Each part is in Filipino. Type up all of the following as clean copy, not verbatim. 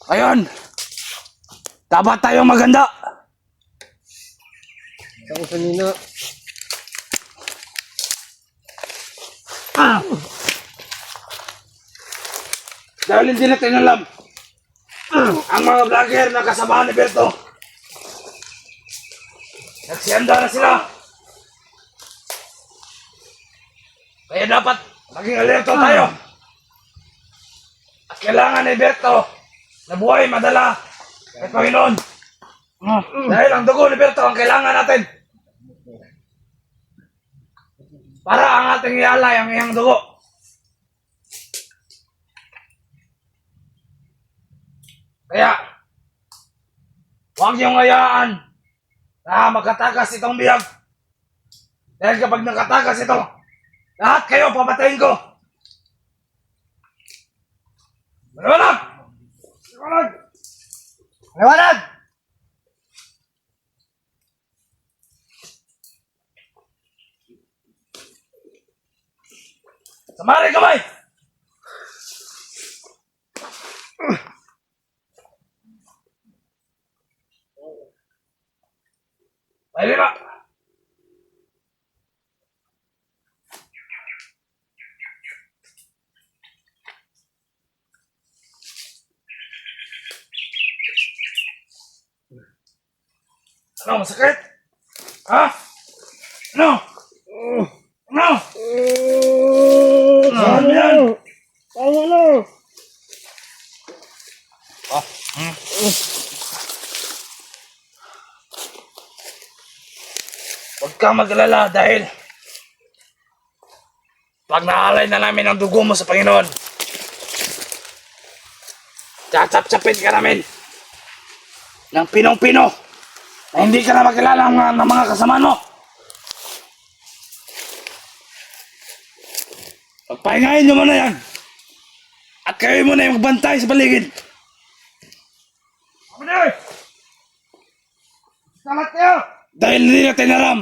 Ngayon, dapat tayong maganda. Saan kanina? Dahil hindi natin alam ang mga vlogger na kasama ni Berto. Nagsiyanda na sila. Kaya dapat maging alerto tayo. At kailangan ni Berto na buhay madala kay Panginoon. Dahil ang dugo ni Berto ang kailangan natin. Para ang ating ialay ang iyang dugo. Kaya, huwag niyong hayaan na magkatakas itong biyag. Dahil kapag nakatakas ito, lahat kayo papatayin ko. Maliwanag! Maliwanag! Maliwanag! Samari kamay! May lima! Ano, masakit? Ha? Ano? Ano? Ano yan? Tama na! Huwag kang mag-alala dahil pag naalay na namin ang dugo mo sa Panginoon, tsap-tsapin ka namin ng pinong-pino na hindi ka na makilala ng mga kasama mo. Pagpahingahin nyo muna yan at kayo muna yung magbantay sa paligid. Kamunay! Salat kayo! Dahil hindi natin alam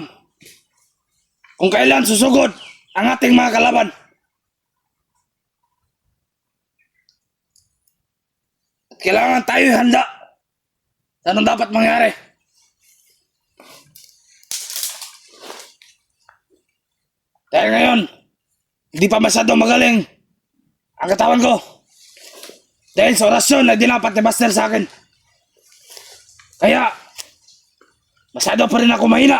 kung kailan susugod ang ating mga kalaban. At kailangan tayo handa sa anong dapat mangyari. Dahil ngayon, hindi pa masyadong magaling ang katawan ko. Dahil sa orasyon na dinapat ni Master sa akin. Kaya, masyado pa rin ako mahina.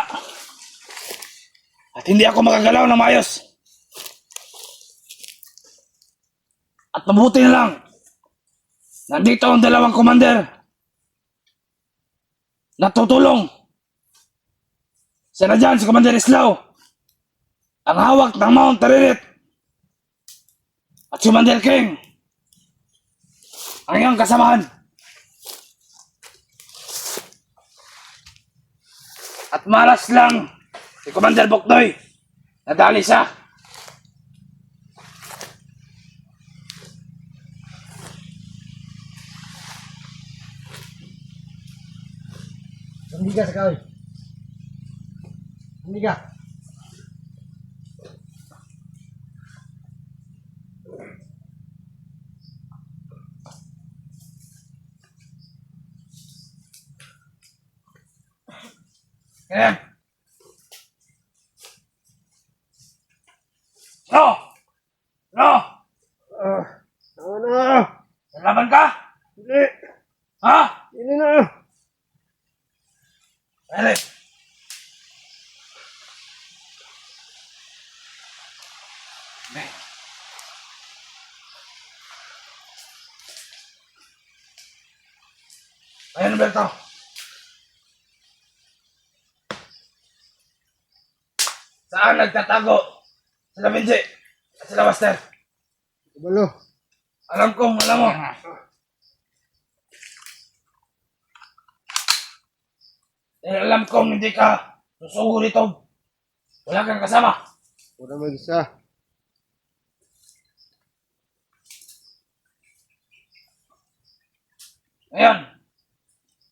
At hindi ako makagalaw ng maayos. At mabuti na lang, nandito ang dalawang commander na tutulong. Sila dyan, si Commander Islao, ang hawak ng Mount Taririt. At si Commander King, ang iyong kasamahan. At malas lang si Commander Boknoy, nadali siya. Hindi ka sakay. Hindi ka. Ayan. No! No! Tama na! Nalaban ka? Hindi! Ha? Hindi na! Pwede. Ayan, Berto. Saan nagtatago? Sila Benji at sila Master. Kabalo! Alam mo. Dahil alam kong hindi ka susugo rito. Wala kang kasama. Pura mag-isa. Ngayon,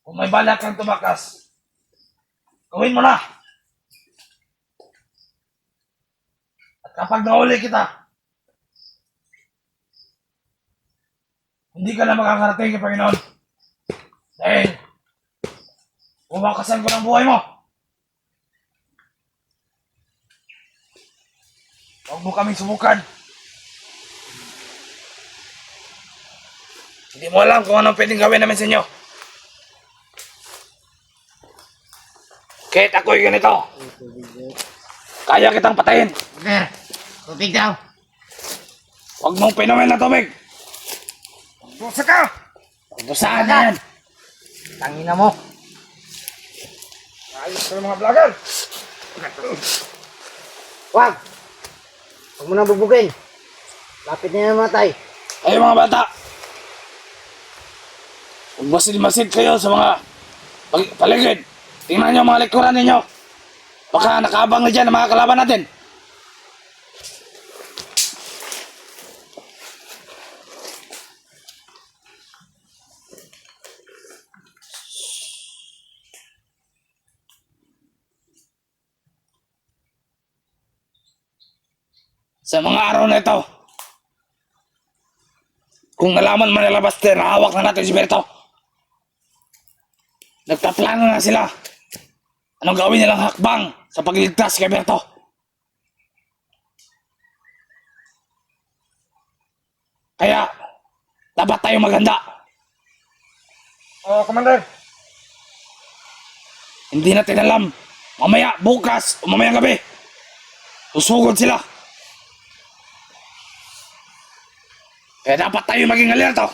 kung may balak kang tumakas, gawin mo na. At kapag nahuli kita, hindi ka na makakarating kay Panginoon. Kumakasan ko ng buhay mo. Huwag mo kaming subukan. Hindi mo alam kung anong pwedeng gawin namin sa inyo. Kahit ako'y ganito, kaya kitang patayin. Commander, tubig daw. Huwag mong pinumin ng tubig. Busa ka! Saan na yan? Tangina mo. Ayos ka ng mga vlogger. Wag! Huwag mo na bubugin. Lapit na yan matay. Kayo mga bata, huwag masid-masid kayo sa mga paligid. Tingnan nyo mga likuran ninyo. Baka nakaabang na dyan ang mga kalaban natin. Sa mga araw na ito, kung nalaman man nila Buster na hawak na natin si Berto, nagtaplano na sila. Anong gawin nilang hakbang sa pagligtas kay Berto? Kaya, dapat tayo maganda. Commander. Hindi natin alam. Mamaya, bukas, o mamayang gabi, susugod sila. Kaya dapat tayo maging alerto.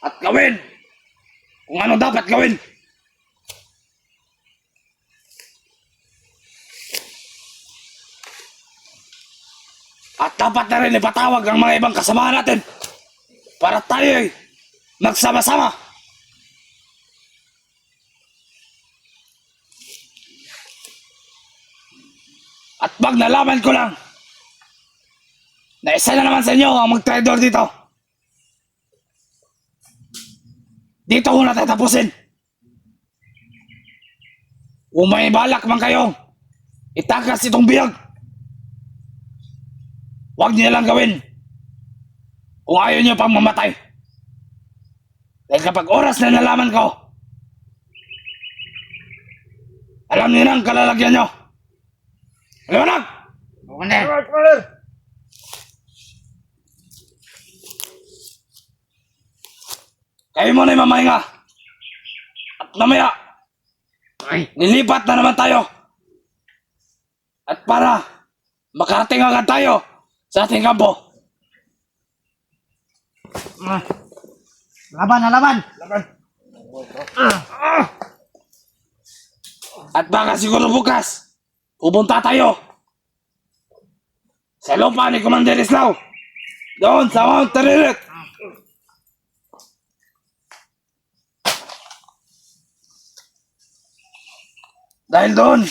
At gawin kung ano dapat gawin. At dapat na rin ipatawag ang mga ibang kasamahan natin para tayo magsama-sama. At pag nalaman ko lang na isa na naman sa inyo ang mag-traidor dito, dito ko na tatapusin. Kung may balak man kayo itakas itong biyag, huwag niyo lang gawin kung ayaw niyo pang mamatay. Dahil kapag oras na nalaman ko, alam niyo na ang kalalagyan niyo. Liwanag! Commander, Commander. Kayo muna yung mamahinga. At mamaya, ay, nilipat na naman tayo. At para makarating agad tayo sa ating kampo. laban na laban. At baka siguro bukas, pupunta tayo sa lupa ni Commander Islaw. Doon sa Mount Taririt. Dahil doon,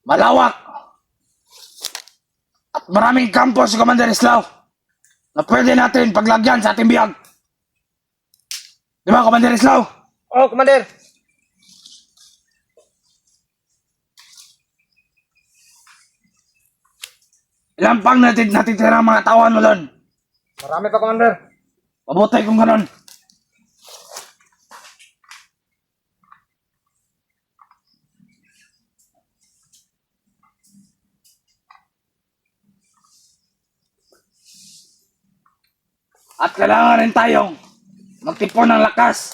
malawak at maraming kampo si Commander Islaw na pwede natin paglagyan sa ating biyag. Di ba, Commander Islaw? Commander. Ilan pang natitira ang mga tawan mo doon? Marami pa, Commander. Mabuti kung ganun. At kailangan rin tayong magtipon ng lakas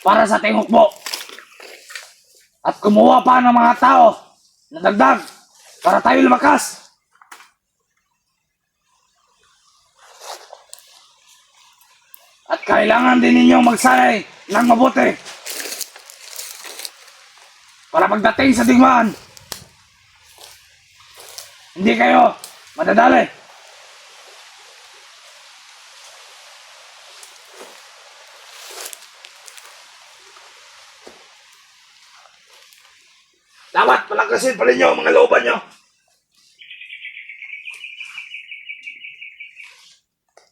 para sa ating hukbo. At kumuha pa ng mga tao na dagdag para tayo lumakas. At kailangan din ninyong magsanay ng mabuti para pagdating sa digmaan, hindi kayo madadali. Dapat palakasin pa rin nyo ang mga looban nyo.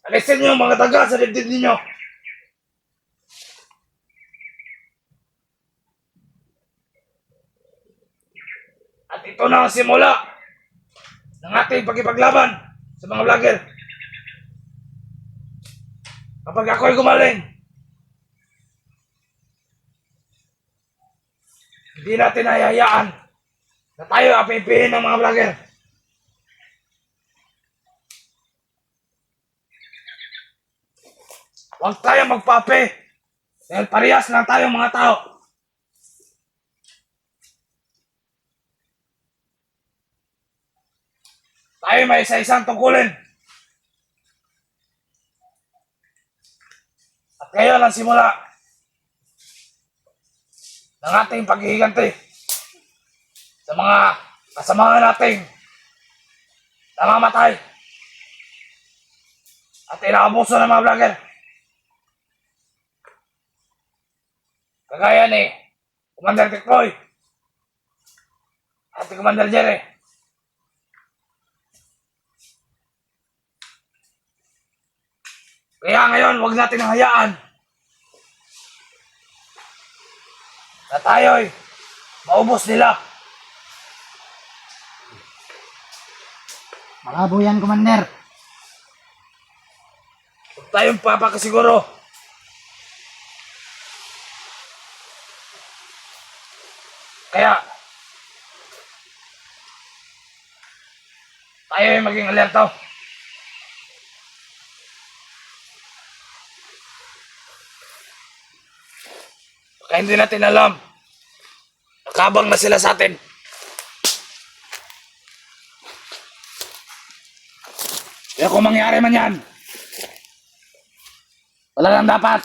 Alisin nyo ang mga daga sa dibdib ninyo. At ito na ang simula ng ating pagkipaglaban sa mga vlogger. Kapag ako'y gumaling, Hindi natin hayayaan na tayo apipihin ng mga vlogger. Huwag tayo magpape dahil parehas lang tayong mga tao. Tayo may isa-isang tungkulin. At ngayon ang simula ng ating paghihiganti sa mga kasamahan nating namamatay at inaabuso ng mga vlogger. Kagaya ni Commander Tikboy at si Commander Jerry. Kaya ngayon, huwag natin hayaan na tayo'y maubos nila. Malabo yan, Commander. Huwag tayong papakasiguro. Kaya, tayo'y maging alerto. Kaya hindi natin alam. Nakabang na sila sa atin. Kaya kung mangyari man yan, wala lang dapat.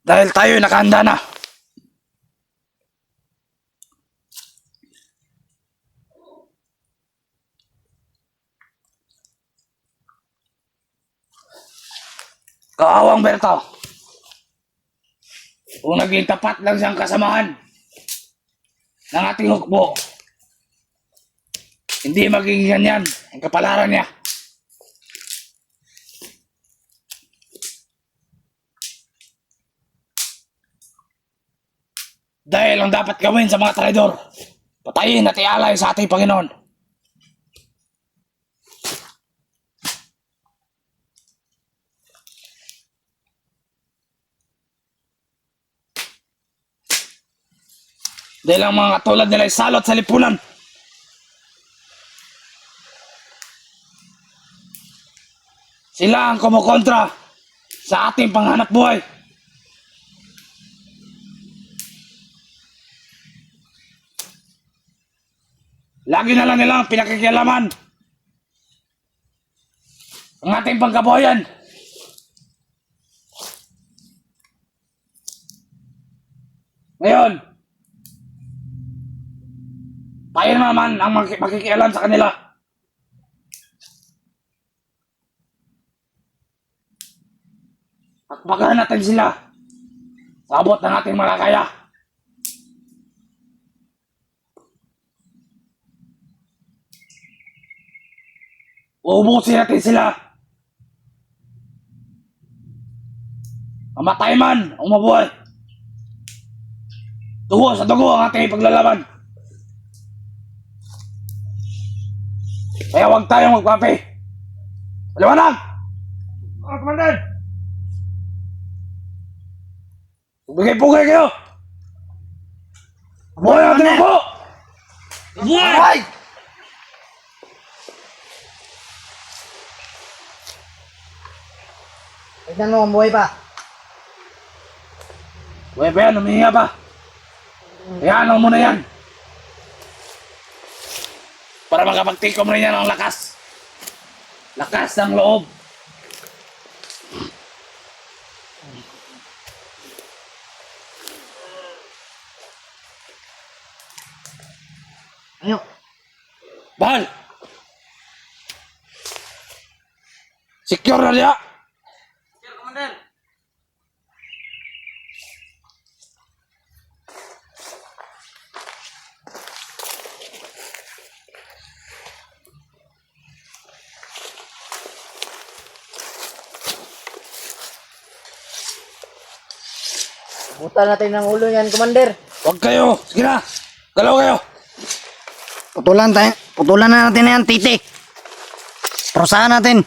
Dahil tayo'y nakahanda na. Kaawang Berto. Kung naging tapat lang siyang kasamahan ng ating hukbo, hindi magiging ganyan ang kapalaran niya. Dahil ang dapat gawin sa mga traidor, patayin at ialay sa ating Panginoon. Dahil ang mga katulad nila ay salot sa lipunan. Sila ang kumukontra sa ating panghanap buhay. Lagi na lang nilang pinakikialaman ang ating pangkabuhayan. Ngayon, tayo naman ang makikialam sa kanila. Pakpakahan natin sila sa abot ng ating makakaya. Uubusin natin sila. Mamatay man o mabuhay, dugo sa dugo ang ating paglalaban. Kaya huwag tayong magpapi. Paliwanag! Mga Commander! Bugay-bugay kayo! Buhay natin ako! Buhay! Tignan mo, buhay pa. Buhay pa yan, humihinga pa. Hayaan mo na yan. Para makapagtikom rin yan ng lakas. Lakas ng loob. Ayo. Bahal! Secure na niya! Sir, Commander. Buta natin ng ulo yan, Commander. Huwag kayo! Sige na! Galaw kayo! Putulan na natin yan, titi. Parusahan natin.